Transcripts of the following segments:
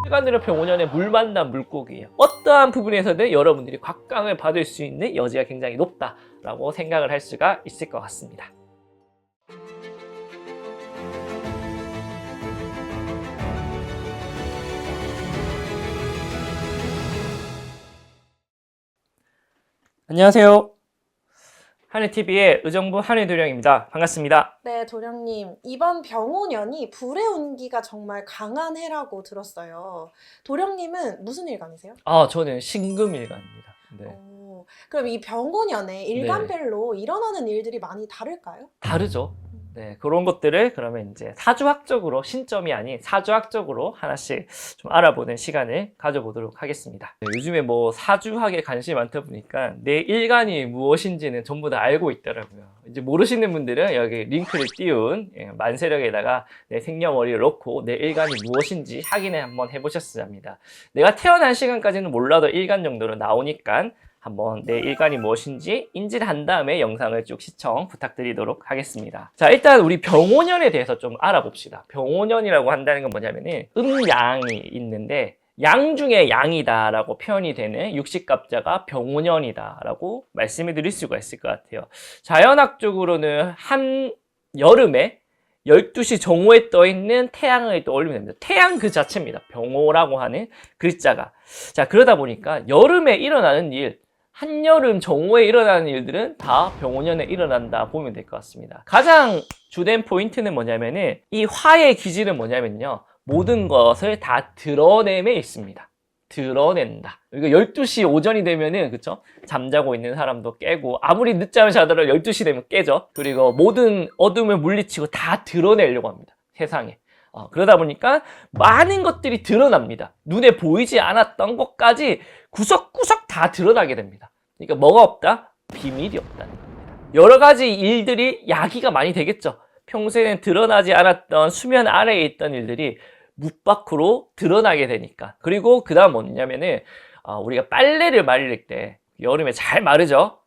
일간으로 병원연의 물 만난 물고기예요. 어떠한 부분에서든 여러분들이 곽강을 받을 수 있는 여지가 굉장히 높다라고 생각을 할 수가 있을 것 같습니다. 안녕하세요. 하늘TV의 의정부 하늘도령입니다. 반갑습니다. 네, 도령님. 이번 병오년이 불의 운기가 정말 강한 해라고 들었어요. 도령님은 무슨 일간이세요? 저는 신금일간입니다. 네. 그럼 이 병오년에 일간별로 일어나는 일들이 많이 다를까요? 다르죠. 네, 그런 것들을 그러면 이제 사주학적으로, 신점이 아닌 사주학적으로 하나씩 좀 알아보는 시간을 가져보도록 하겠습니다. 네, 요즘에 뭐 사주학에 관심이 많다 보니까 내 일간이 무엇인지는 전부 다 알고 있더라고요. 이제 모르시는 분들은 여기 링크를 띄운 만세력에다가 내 생년월일을 넣고 내 일간이 무엇인지 확인을 한번 해보셨어야 합니다. 내가 태어난 시간까지는 몰라도 일간 정도로 나오니까 한번 내 일간이 무엇인지 인지를 한 다음에 영상을 쭉 시청 부탁드리도록 하겠습니다. 자, 일단 우리 병오년에 대해서 좀 알아봅시다. 병오년이라고 한다는 건 뭐냐면은 음양이 있는데 양 중에 양이다 라고 표현이 되는 육식갑자가 병오년이다 라고 말씀을 드릴 수가 있을 것 같아요. 자연학적으로는 한 여름에 12시 정오에 떠있는 태양을 떠올리면 됩니다. 태양 그 자체입니다. 병오라고 하는 글자가. 자, 그러다 보니까 여름에 일어나는 일, 한여름 정오에 일어나는 일들은 다 병오년에 일어난다 보면 될 것 같습니다. 가장 주된 포인트는 뭐냐면은 이 화의 기질은 뭐냐면요. 모든 것을 다 드러냄에 있습니다. 드러낸다. 그러니까 12시 오전이 되면은, 그쵸? 잠자고 있는 사람도 깨고, 아무리 늦잠을 자더라도 12시 되면 깨죠. 그리고 모든 어둠을 물리치고 다 드러내려고 합니다. 세상에. 그러다 보니까 많은 것들이 드러납니다. 눈에 보이지 않았던 것까지 구석구석 다 드러나게 됩니다. 그러니까 뭐가 없다? 비밀이 없다는 겁니다. 여러 가지 일들이 야기가 많이 되겠죠. 평소에는 드러나지 않았던 수면 아래에 있던 일들이 뭇 밖으로 드러나게 되니까. 그리고 그 다음 뭐냐면은 우리가 빨래를 말릴 때 여름에 잘 마르죠.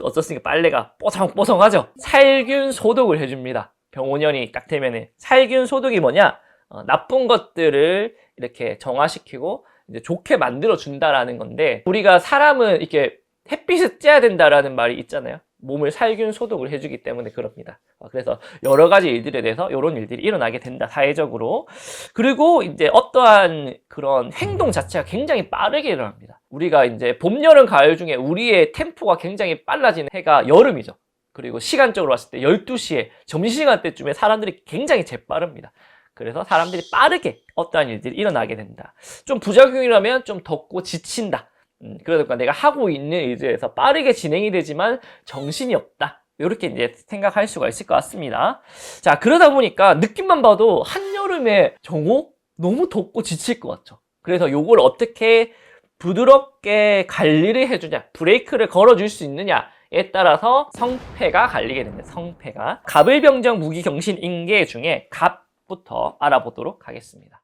어떻습니까? 빨래가 뽀송뽀송하죠. 살균 소독을 해줍니다. 병오년이 딱 되면은 살균 소독이 뭐냐? 나쁜 것들을 이렇게 정화시키고 이제 좋게 만들어 준다라는 건데, 우리가 사람은 이렇게 햇빛을 쬐야 된다라는 말이 있잖아요. 몸을 살균 소독을 해주기 때문에 그럽니다. 그래서 여러 가지 일들에 대해서 이런 일들이 일어나게 된다, 사회적으로. 그리고 이제 어떠한 그런 행동 자체가 굉장히 빠르게 일어납니다. 우리가 이제 봄, 여름, 가을 중에 우리의 템포가 굉장히 빨라지는 해가 여름이죠. 그리고 시간적으로 봤을 때 12시에 점심시간 때쯤에 사람들이 굉장히 재빠릅니다. 그래서 사람들이 빠르게 어떠한 일들이 일어나게 된다. 좀 부작용이라면 좀 덥고 지친다. 그러니까 내가 하고 있는 일들에서 빠르게 진행이 되지만 정신이 없다. 이렇게 이제 생각할 수가 있을 것 같습니다. 자, 그러다 보니까 느낌만 봐도 한여름에 정오? 너무 덥고 지칠 것 같죠. 그래서 요걸 어떻게 부드럽게 관리를 해주냐, 브레이크를 걸어줄 수 있느냐에 따라서 성패가 갈리게 됩니다. 성패가. 갑을병정 무기경신 인계 중에 갑부터 알아보도록 하겠습니다.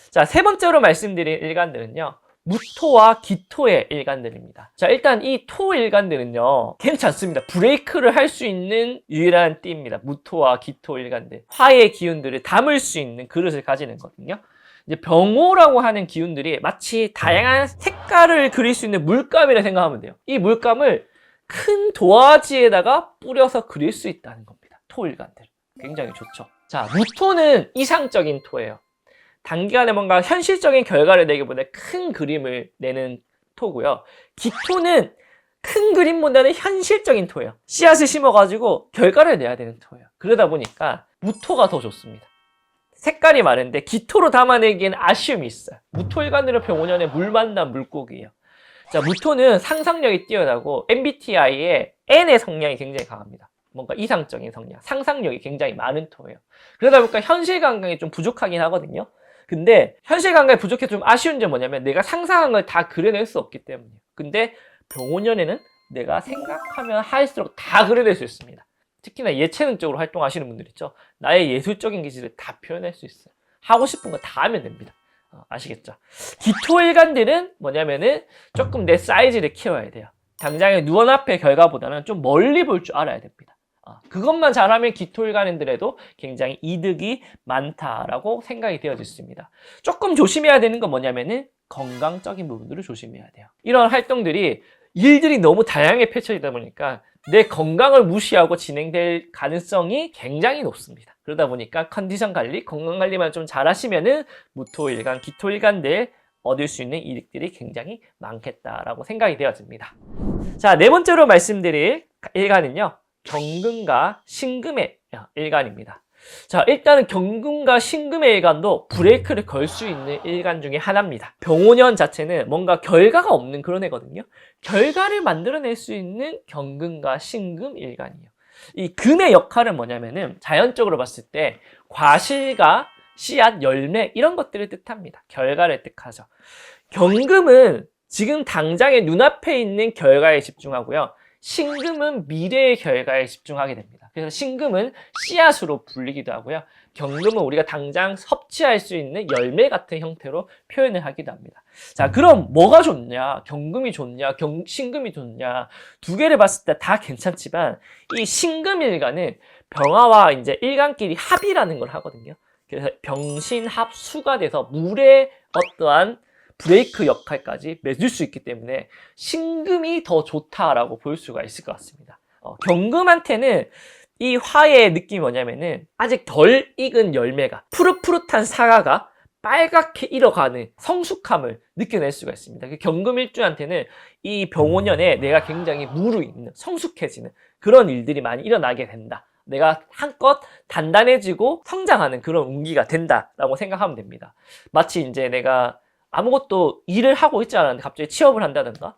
자, 세 번째로 말씀드린 일간들은요, 무토와 기토의 일간들입니다. 자, 일단 이 토 일간들은요, 괜찮습니다. 브레이크를 할 수 있는 유일한 띠입니다. 무토와 기토 일간들. 화의 기운들을 담을 수 있는 그릇을 가지는 거거든요. 이제 병오라고 하는 기운들이 마치 다양한 색깔을 그릴 수 있는 물감이라 생각하면 돼요. 이 물감을 큰 도화지에다가 뿌려서 그릴 수 있다는 겁니다. 토 일간들. 굉장히 좋죠. 자, 무토는 이상적인 토예요. 단기간에 뭔가 현실적인 결과를 내기보다 큰 그림을 내는 토고요. 기토는 큰 그림보다는 현실적인 토예요. 씨앗을 심어가지고 결과를 내야 되는 토예요. 그러다 보니까 무토가 더 좋습니다. 색깔이 많은데 기토로 담아내기엔 아쉬움이 있어요. 무토일간들은 병오년에 물 만난 물고기예요. 자, 무토는 상상력이 뛰어나고 MBTI의 N의 성향이 굉장히 강합니다. 뭔가 이상적인 성향, 상상력이 굉장히 많은 토예요. 그러다 보니까 현실 감각이 좀 부족하긴 하거든요. 근데 현실 감각이 부족해서 좀 아쉬운 점은 뭐냐면 내가 상상한 걸 다 그려낼 수 없기 때문이에요. 근데 병오년에는 내가 생각하면 할수록 다 그려낼 수 있습니다. 특히나 예체능적으로 활동하시는 분들 있죠. 나의 예술적인 기질을 다 표현할 수 있어요. 하고 싶은 거 다 하면 됩니다. 아시겠죠? 기토일간들은 뭐냐면은 조금 내 사이즈를 키워야 돼요. 당장의 눈앞의 결과보다는 좀 멀리 볼 줄 알아야 됩니다. 그것만 잘하면 기토일간인들에도 굉장히 이득이 많다라고 생각이 되어졌습니다. 조금 조심해야 되는 건 뭐냐면은 건강적인 부분들을 조심해야 돼요. 이런 활동들이 일들이 너무 다양하게 펼쳐지다 보니까 내 건강을 무시하고 진행될 가능성이 굉장히 높습니다. 그러다 보니까 컨디션 관리, 건강 관리만 좀 잘 하시면은 무토일간, 기토일간들 얻을 수 있는 이득들이 굉장히 많겠다라고 생각이 되어집니다. 자, 네 번째로 말씀드릴 일간은요, 경금과 신금의 일간입니다. 자, 일단은 경금과 신금의 일간도 브레이크를 걸 수 있는 일간 중에 하나입니다. 병오년 자체는 뭔가 결과가 없는 그런 애거든요. 결과를 만들어낼 수 있는 경금과 신금 일간이에요. 이 금의 역할은 뭐냐면은 자연적으로 봤을 때 과실과 씨앗, 열매 이런 것들을 뜻합니다. 결과를 뜻하죠. 경금은 지금 당장의 눈앞에 있는 결과에 집중하고요. 신금은 미래의 결과에 집중하게 됩니다. 그래서 신금은 씨앗으로 불리기도 하고요. 경금은 우리가 당장 섭취할 수 있는 열매 같은 형태로 표현을 하기도 합니다. 자, 그럼 뭐가 좋냐? 경금이 좋냐? 신금이 좋냐? 두 개를 봤을 때 다 괜찮지만 이 신금일간은 병화와 이제 일간끼리 합이라는 걸 하거든요. 그래서 병신합수가 돼서 물의 어떠한 브레이크 역할까지 맺을 수 있기 때문에 신금이 더 좋다라고 볼 수가 있을 것 같습니다. 경금한테는 이 화의 느낌이 뭐냐면은 아직 덜 익은 열매가 푸릇푸릇한 사과가 빨갛게 익어가는 성숙함을 느껴낼 수가 있습니다. 경금일주한테는 이 병오년에 내가 굉장히 무르익는 성숙해지는 그런 일들이 많이 일어나게 된다. 내가 한껏 단단해지고 성장하는 그런 운기가 된다라고 생각하면 됩니다. 마치 이제 내가 아무것도 일을 하고 있지 않았는데 갑자기 취업을 한다던가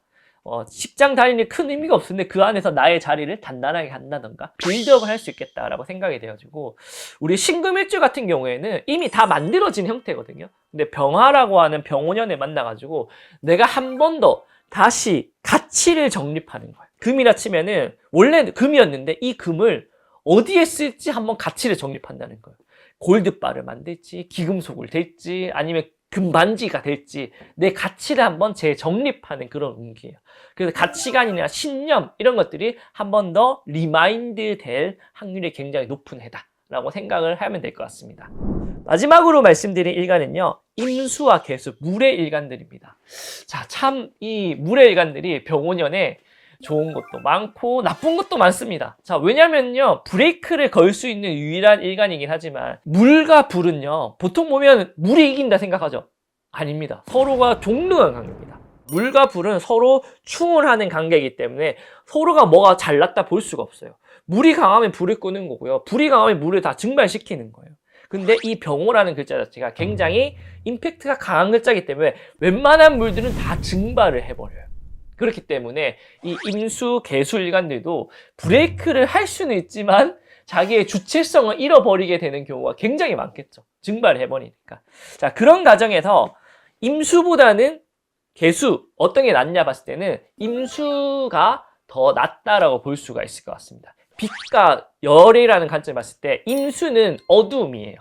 직장 다니는 큰 의미가 없는데 그 안에서 나의 자리를 단단하게 한다던가 빌드업을 할 수 있겠다라고 생각이 되어지고 우리 신금일주 같은 경우에는 이미 다 만들어진 형태거든요. 근데 병화라고 하는 병오년에 만나가지고 내가 한 번 더 다시 가치를 정립하는 거예요. 금이라 치면은 원래 금이었는데 이 금을 어디에 쓸지 한번 가치를 정립한다는 거예요. 골드바를 만들지, 기금속을 될지, 아니면 금반지가 될지 내 가치를 한번 재정립하는 그런 운기예요. 그래서 가치관이나 신념 이런 것들이 한 번 더 리마인드 될 확률이 굉장히 높은 해다라고 생각을 하면 될 것 같습니다. 마지막으로 말씀드린 일간은요, 임수와 개수, 물의 일간들입니다. 자, 참 이 물의 일간들이 병오년에 좋은 것도 많고 나쁜 것도 많습니다. 자, 왜냐면요, 브레이크를 걸 수 있는 유일한 일간이긴 하지만 물과 불은요, 보통 보면 물이 이긴다 생각하죠? 아닙니다. 서로가 동등한 관계입니다. 물과 불은 서로 충돌하는 관계이기 때문에 서로가 뭐가 잘났다 볼 수가 없어요. 물이 강하면 불을 끄는 거고요. 불이 강하면 물을 다 증발시키는 거예요. 근데 이 병오라는 글자 자체가 굉장히 임팩트가 강한 글자이기 때문에 웬만한 물들은 다 증발을 해버려요. 그렇기 때문에 이 임수, 개수 일간들도 브레이크를 할 수는 있지만 자기의 주체성을 잃어버리게 되는 경우가 굉장히 많겠죠. 증발해버리니까. 자, 그런 과정에서 임수보다는 개수, 어떤 게 낫냐 봤을 때는 임수가 더 낫다라고 볼 수가 있을 것 같습니다. 빛과 열이라는 관점을 봤을 때 임수는 어두움이에요.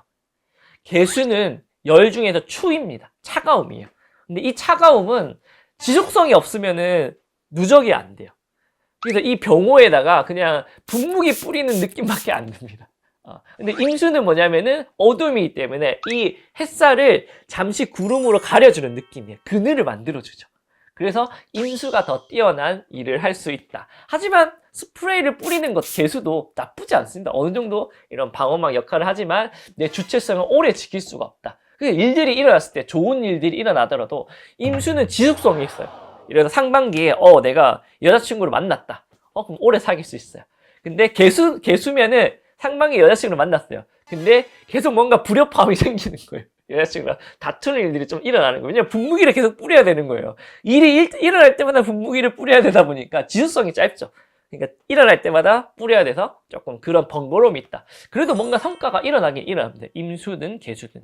개수는 열 중에서 추입니다. 차가움이에요. 근데 이 차가움은 지속성이 없으면은 누적이 안 돼요. 그래서 이 병호에다가 그냥 분무기 뿌리는 느낌밖에 안 듭니다. 근데 임수는 뭐냐면은 어둠이기 때문에 이 햇살을 잠시 구름으로 가려주는 느낌이에요. 그늘을 만들어주죠. 그래서 임수가 더 뛰어난 일을 할 수 있다. 하지만 스프레이를 뿌리는 것 개수도 나쁘지 않습니다. 어느 정도 이런 방어막 역할을 하지만 내 주체성을 오래 지킬 수가 없다. 일들이 일어났을 때 좋은 일들이 일어나더라도 임수는 지속성이 있어요. 이래서 상반기에 내가 여자친구를 만났다. 그럼 오래 사귈 수 있어요. 근데 개수면은 상반기에 여자친구를 만났어요. 근데 계속 뭔가 불협화음이 생기는 거예요. 여자친구랑 다투는 일들이 좀 일어나는 거예요. 왜냐면 분무기를 계속 뿌려야 되는 거예요. 일이 일어날 때마다 분무기를 뿌려야 되다 보니까 지속성이 짧죠. 그러니까 일어날 때마다 뿌려야 돼서 조금 그런 번거로움이 있다. 그래도 뭔가 성과가 일어나긴 일어납니다. 임수든 개수든.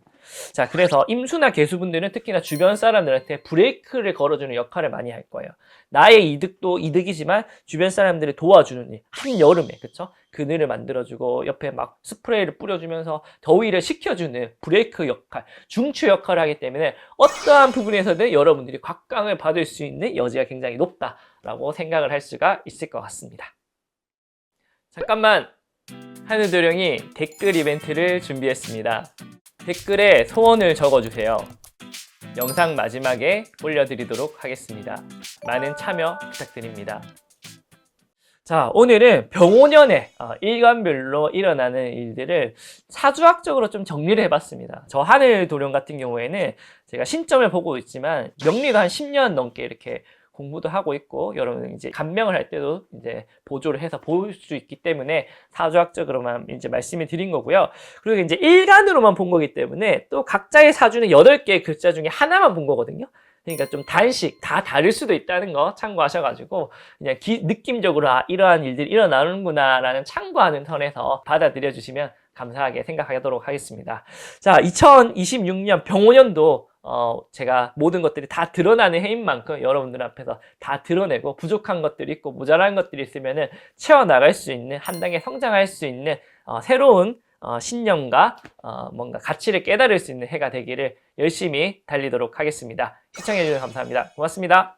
자, 그래서 임수나 개수분들은 특히나 주변 사람들한테 브레이크를 걸어주는 역할을 많이 할 거예요. 나의 이득도 이득이지만 주변 사람들을 도와주는 일. 한여름에, 그쵸? 그늘을 만들어주고 옆에 막 스프레이를 뿌려주면서 더위를 식혀주는 브레이크 역할, 중추 역할을 하기 때문에 어떠한 부분에서든 여러분들이 곽강을 받을 수 있는 여지가 굉장히 높다라고 생각을 할 수가 있을 것 같습니다. 잠깐만, 하늘도령이 댓글 이벤트를 준비했습니다. 댓글에 소원을 적어주세요. 영상 마지막에 올려드리도록 하겠습니다. 많은 참여 부탁드립니다. 자, 오늘은 병오년에 일간별로 일어나는 일들을 사주학적으로 좀 정리를 해봤습니다. 저 하늘도령 같은 경우에는 제가 신점을 보고 있지만 명리도 한 10년 넘게 이렇게 공부도 하고 있고, 여러분 이제 감명을 할 때도 이제 보조를 해서 볼 수 있기 때문에 사주학적으로만 이제 말씀을 드린 거고요. 그리고 이제 일간으로만 본 거기 때문에 또 각자의 사주는 8개의 글자 중에 하나만 본 거거든요. 그러니까 좀 단식 다 다를 수도 있다는 거 참고하셔가지고 그냥 느낌적으로 이러한 일들이 일어나는구나 라는 참고하는 선에서 받아들여 주시면 감사하게 생각하도록 하겠습니다. 자, 2026년 병오년도 제가 모든 것들이 다 드러나는 해인 만큼 여러분들 앞에서 다 드러내고, 부족한 것들이 있고 모자란 것들이 있으면은 채워나갈 수 있는, 한 단계 성장할 수 있는 새로운 신념과 뭔가 가치를 깨달을 수 있는 해가 되기를 열심히 달리도록 하겠습니다. 시청해주셔서 감사합니다. 고맙습니다.